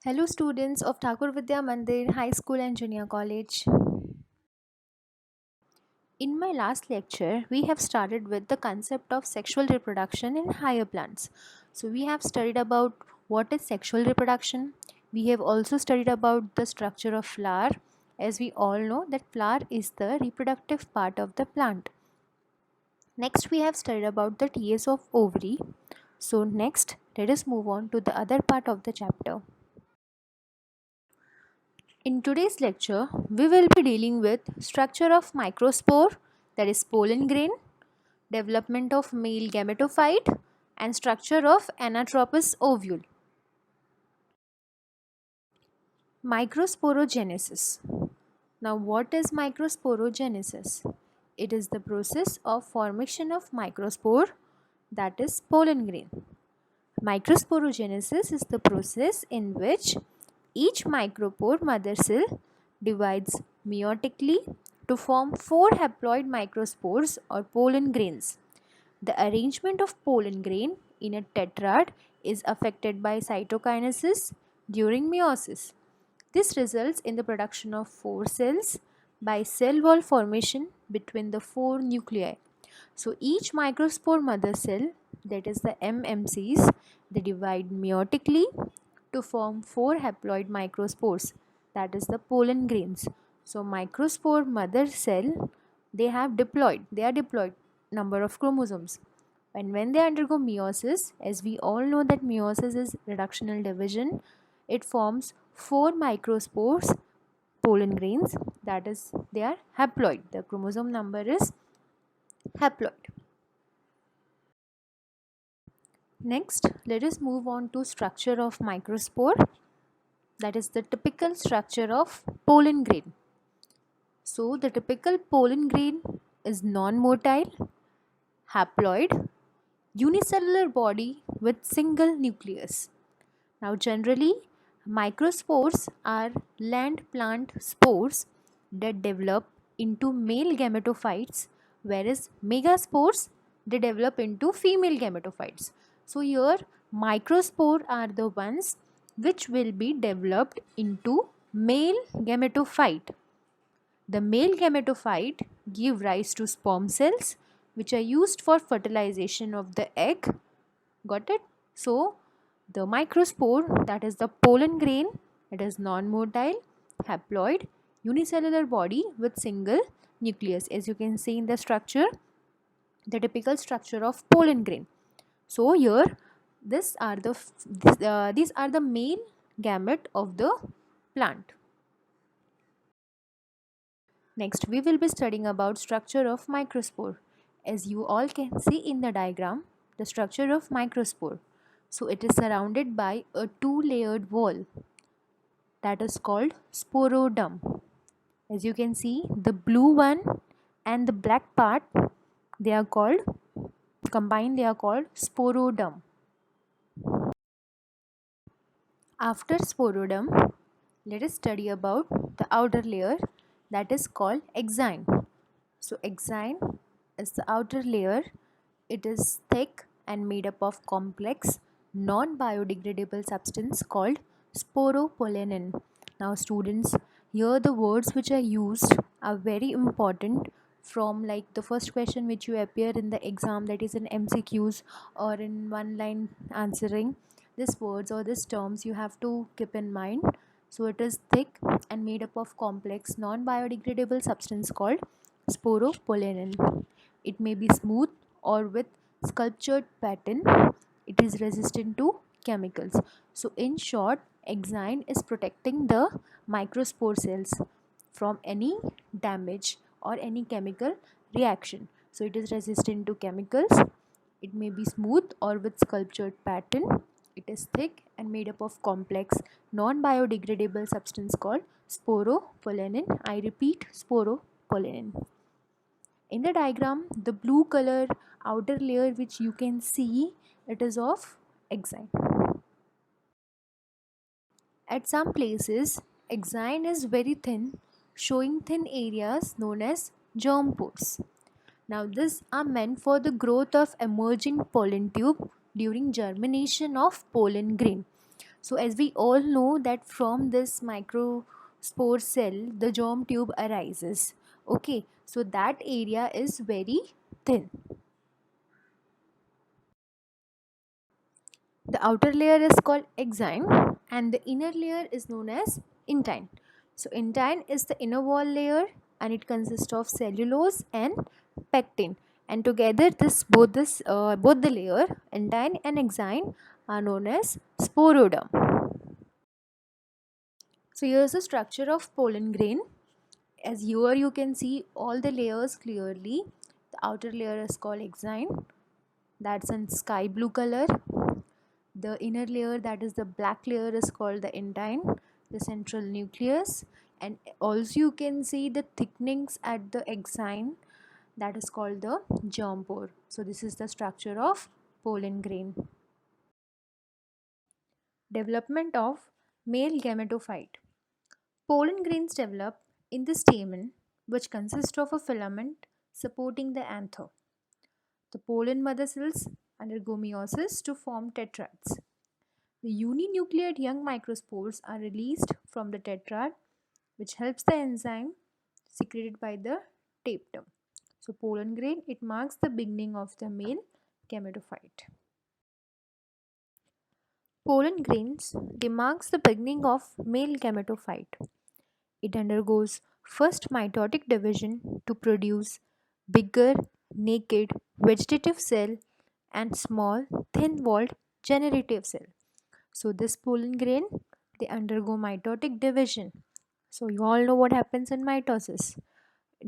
Hello, students of Thakur Vidya Mandir High School and Junior College. In my last lecture, we have started with the concept of sexual reproduction in higher plants. So, we have studied about what is sexual reproduction. We have also studied about the structure of flower, as we all know that flower is the reproductive part of the plant. Next, we have studied about the TS of ovary. So, next, let us move on to the other part of the chapter. In today's lecture, we will be dealing with structure of microspore, that is pollen grain, development of male gametophyte, and structure of anatropous ovule. Microsporogenesis. Now, what is microsporogenesis? It is the process of formation of microspore, that is pollen grain. Microsporogenesis is the process in which each micropore mother cell divides meiotically to form four haploid microspores or pollen grains. The arrangement of pollen grain in a tetrad is affected by cytokinesis during meiosis. This results in the production of four cells by cell wall formation between the four nuclei. So each microspore mother cell, that is the MMCs, they divide meiotically to form four haploid microspores, that is the pollen grains. So microspore mother cell, they are diploid number of chromosomes. And when they undergo meiosis, as we all know that meiosis is reductional division, it forms four microspores, pollen grains, that is they are haploid. The chromosome number is haploid. Next, let us move on to structure of microspore, that is the typical structure of pollen grain. So, the typical pollen grain is non-motile, haploid, unicellular body with single nucleus. Now, generally, microspores are land plant spores that develop into male gametophytes, whereas megaspores they develop into female gametophytes. So, here microspore are the ones which will be developed into male gametophyte. The male gametophyte give rise to sperm cells which are used for fertilization of the egg. Got it? So, the microspore, that is the pollen grain, it is non-motile, haploid, unicellular body with single nucleus, as you can see in the structure, the typical structure of pollen grain. So here these are the main gamete of the plant. Next, we will be studying about structure of microspore. As you all can see in the diagram, the structure of microspore. So it is surrounded by a two-layered wall that is called sporoderm. As you can see, the blue one and the black part, they are called combined, they are called sporoderm. After sporoderm, let us study about the outer layer, that is called exine. So exine is the outer layer. It is thick and made up of complex non-biodegradable substance called sporopollenin. Now students, here the words which are used are very important, from like the first question which you appear in the exam, that is in MCQs or in one line answering. These words or these terms you have to keep in mind. So it is thick and made up of complex non-biodegradable substance called sporopollenin. It may be smooth or with sculptured pattern. It is resistant to chemicals. So in short, exine is protecting the microspore cells from any damage or any chemical reaction. So it is resistant to chemicals. It may be smooth or with sculptured pattern. It is thick and made up of complex non-biodegradable substance called sporopollenin. I repeat, sporopollenin. In the diagram, the blue color outer layer which you can see, it is of exine. At some places, exine is very thin, showing thin areas known as germ pores. Now these are meant for the growth of emerging pollen tube during germination of pollen grain. So as we all know that from this microspore cell the germ tube arises. Okay, so that area is very thin. The outer layer is called exine and the inner layer is known as intine. So intine is the inner wall layer and it consists of cellulose and pectin, and together both the layer intine and exine are known as sporoderm. So here's the structure of pollen grain. As here you can see all the layers clearly. The outer layer is called exine, that's in sky blue color. The inner layer, that is the black layer, is called the intine, the central nucleus. And also you can see the thickenings at the exine, that is called the germ pore. So this is the structure of pollen grain. Development of male gametophyte. Pollen grains develop in the stamen, which consists of a filament supporting the anther. The pollen mother cells undergo meiosis to form tetrads. The uninucleate young microspores are released from the tetrad, which helps the enzyme secreted by the tapetum. So pollen grain, it marks the beginning of the male gametophyte. Pollen grains, they marks the beginning of male gametophyte. It undergoes first mitotic division to produce bigger, naked vegetative cell and small, thin-walled generative cell. So this pollen grain, they undergo mitotic division. So you all know what happens in mitosis.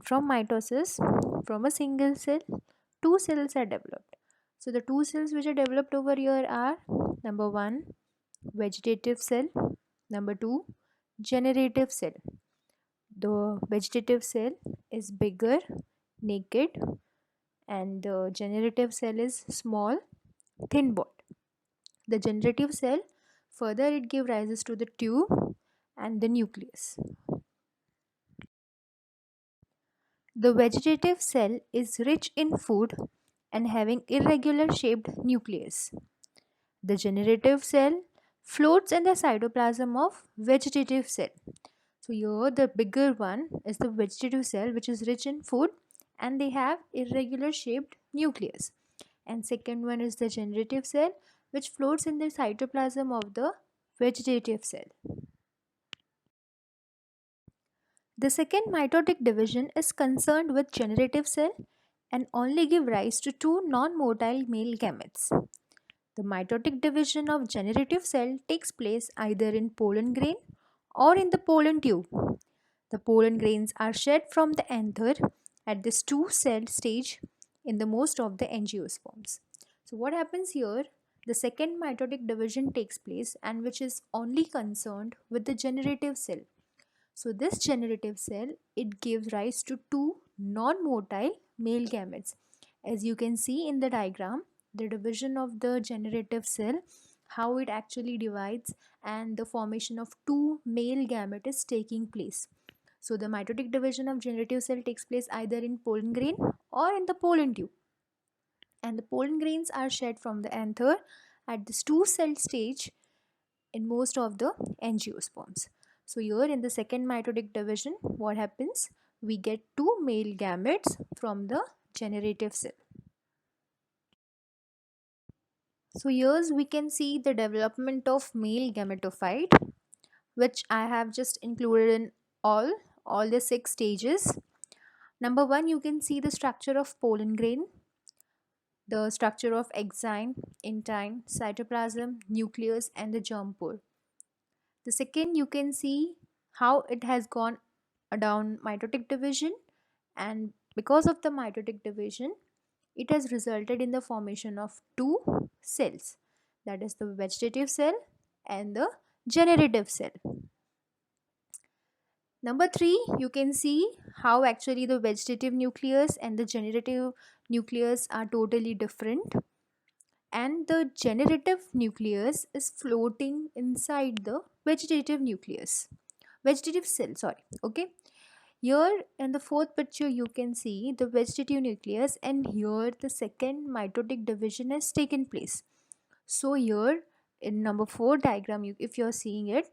From mitosis, from a single cell, two cells are developed. So the two cells which are developed over here are number one, vegetative cell, number two, generative cell. The vegetative cell is bigger, naked, and the generative cell is small, thin walled. The generative cell, further it gives rises to the tube and the nucleus. The vegetative cell is rich in food and having irregular shaped nucleus. The generative cell floats in the cytoplasm of vegetative cell. So here the bigger one is the vegetative cell, which is rich in food and they have irregular shaped nucleus. And second one is the generative cell, which floats in the cytoplasm of the vegetative cell. The second mitotic division is concerned with generative cell and only give rise to two non-motile male gametes. The mitotic division of generative cell takes place either in pollen grain or in the pollen tube. The pollen grains are shed from the anther at this two cell stage in the most of the angiosperms. So what happens here? The second mitotic division takes place and which is only concerned with the generative cell. So this generative cell, it gives rise to two non-motile male gametes. As you can see in the diagram, the division of the generative cell, how it actually divides and the formation of two male gametes is taking place. So the mitotic division of generative cell takes place either in pollen grain or in the pollen tube. And the pollen grains are shed from the anther at this two cell stage in most of the angiosperms. So here in the second mitotic division, what happens? We get two male gametes from the generative cell. So here we can see the development of male gametophyte, which I have just included in all the 6 stages. Number 1, you can see the structure of pollen grain, the structure of exine, intine, cytoplasm, nucleus and the germ pore. The second, you can see how it has gone down mitotic division, and because of the mitotic division it has resulted in the formation of two cells, that is the vegetative cell and the generative cell. Number 3, you can see how actually the vegetative nucleus and the generative nucleus are totally different, and the generative nucleus is floating inside the vegetative cell, sorry. Okay, here in the fourth picture you can see the vegetative nucleus, and here the second mitotic division has taken place. So here in number 4 diagram, if you're seeing it,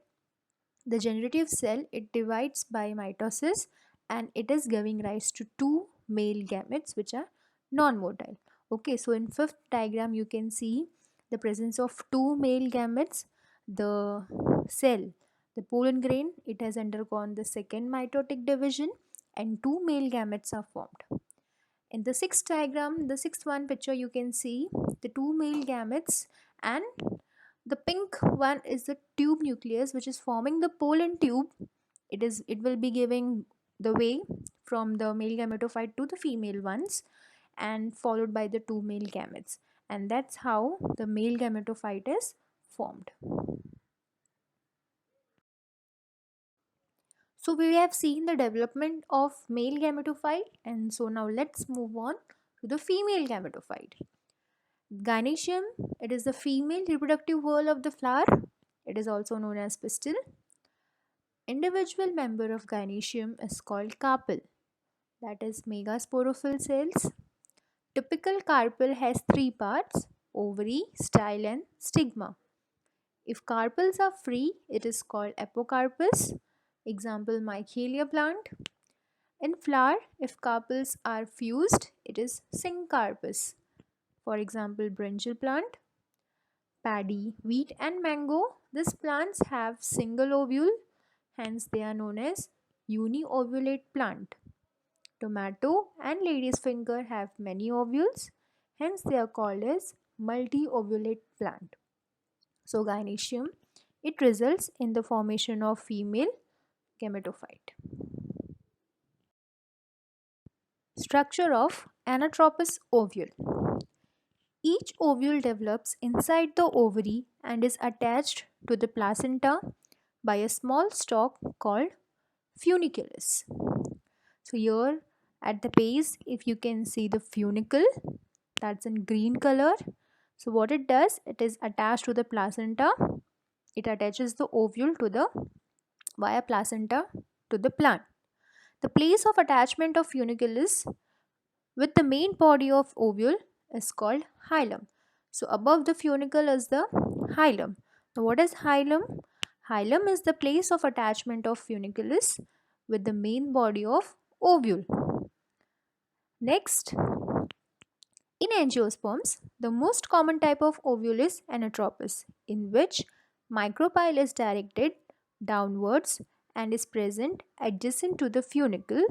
the generative cell, it divides by mitosis and it is giving rise to two male gametes which are non-motile. Okay, so in fifth diagram you can see the presence of two male gametes. The cell, the pollen grain, it has undergone the second mitotic division and two male gametes are formed. In the sixth diagram, the sixth one picture, you can see the two male gametes, and the pink one is the tube nucleus which is forming the pollen tube. It will be giving the way from the male gametophyte to the female ones and followed by the two male gametes, and that's how the male gametophyte is formed. So we have seen the development of male gametophyte, and so now let's move on to the female gametophyte. Gynoecium, it is the female reproductive whorl of the flower. It is also known as pistil. Individual member of gynoecium is called carpel, that is megasporophyll cells. Typical carpel has three parts: ovary, style and stigma. If carpels are free, it is called apocarpus. Example, Michelia plant. In flower, if carpels are fused, it is syncarpus. For example, brinjal plant. Paddy, wheat and mango, these plants have single ovule, hence they are known as uniovulate plant. Tomato and lady's finger have many ovules, hence they are called as multi-ovulate plant. So gynoecium, it results in the formation of female gametophyte. Structure of anatropous ovule. Each ovule develops inside the ovary and is attached to the placenta by a small stalk called funiculus. So here at the base, if you can see the funicle, that's in green color. So what it does, it is attached to the placenta. It attaches the ovule to the via placenta to the plant. The place of attachment of funiculus with the main body of ovule is called hilum. So above the funicle is the hilum. Now what is hilum? Hilum is the place of attachment of funiculus with the main body of ovule. Next, in angiosperms, the most common type of ovule is anatropous, in which micropyle is directed downwards and is present adjacent to the funicle.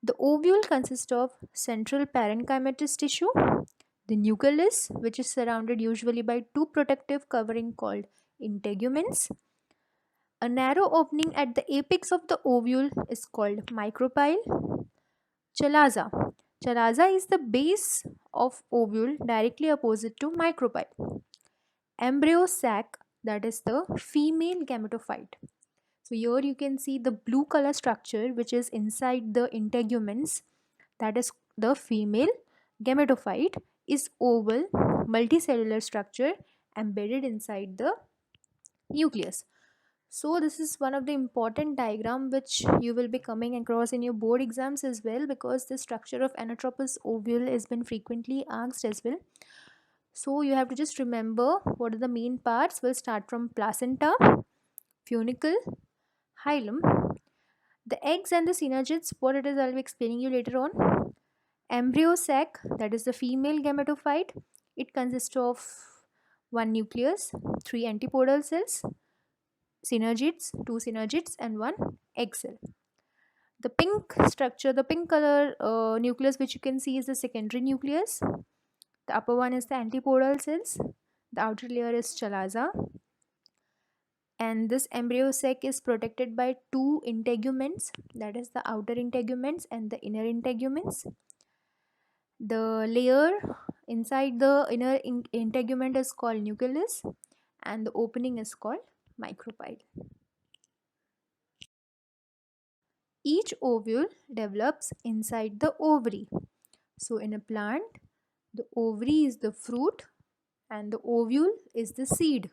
The ovule consists of central parenchymatous tissue, the nucleus, which is surrounded usually by two protective covering called integuments. A narrow opening at the apex of the ovule is called micropyle. Chalaza. Chalaza is the base of ovule directly opposite to micropyle. Embryo sac, that is the female gametophyte. So here you can see the blue color structure which is inside the integuments, that is the female gametophyte, is oval multicellular structure embedded inside the nucleus. So this is one of the important diagram which you will be coming across in your board exams as well, because the structure of anatropous ovule has been frequently asked as well. So you have to just remember what are the main parts. We'll start from placenta, funicle, hilum. The eggs and the synergids, what it is I'll be explaining you later on. Embryo sac, that is the female gametophyte. It consists of one nucleus, three antipodal cells, synergids, two synergids and one egg cell. The pink structure, the pink color nucleus which you can see is the secondary nucleus. The upper one is the antipodal cells. The outer layer is chalaza. And this embryo sac is protected by two integuments, that is the outer integuments and the inner integuments. The layer inside the inner integument is called nucleus and the opening is called micropyle. Each ovule develops inside the ovary. So in a plant, the ovary is the fruit and the ovule is the seed.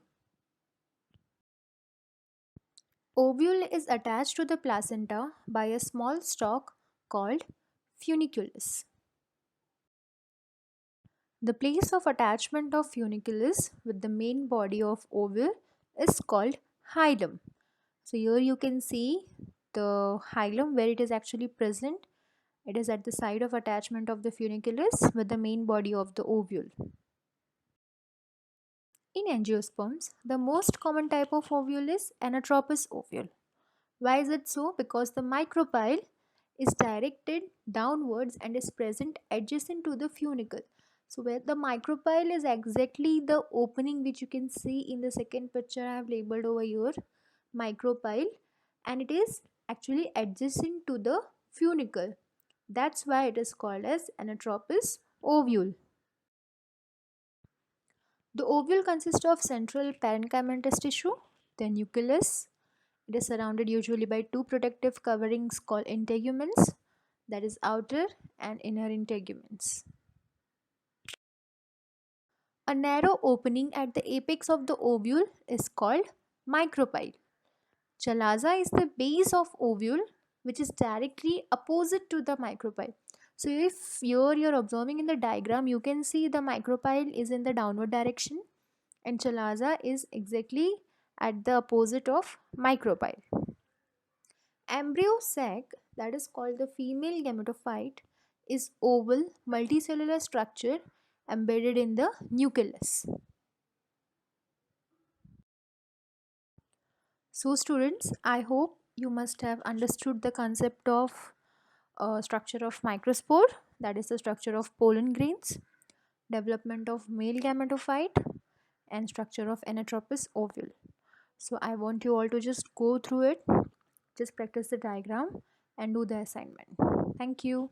Ovule is attached to the placenta by a small stalk called funiculus. The place of attachment of funiculus with the main body of ovule is called hilum. So here you can see the hilum where it is actually present. It is at the side of attachment of the funiculus with the main body of the ovule. In angiosperms, the most common type of ovule is anatropous ovule. Why is it so? Because the micropyle is directed downwards and is present adjacent to the funicle. So where the micropyle is exactly the opening which you can see in the second picture I have labeled over here, micropyle, and it is actually adjacent to the funicle. That's why it is called as anatropous ovule. The ovule consists of central parenchymatous tissue, the nucleus. It is surrounded usually by two protective coverings called integuments, that is outer and inner integuments. A narrow opening at the apex of the ovule is called micropyle. Chalaza is the base of ovule which is directly opposite to the micropyle. So if you're observing in the diagram, you can see the micropyle is in the downward direction and chalaza is exactly at the opposite of micropyle. Embryo sac, that is called the female gametophyte, is oval multicellular structure embedded in the nucleus. So students, I hope you must have understood the concept of structure of microspore, that is the structure of pollen grains, development of male gametophyte, and structure of anatropous ovule. So I want you all to just go through it, just practice the diagram and do the assignment. Thank you.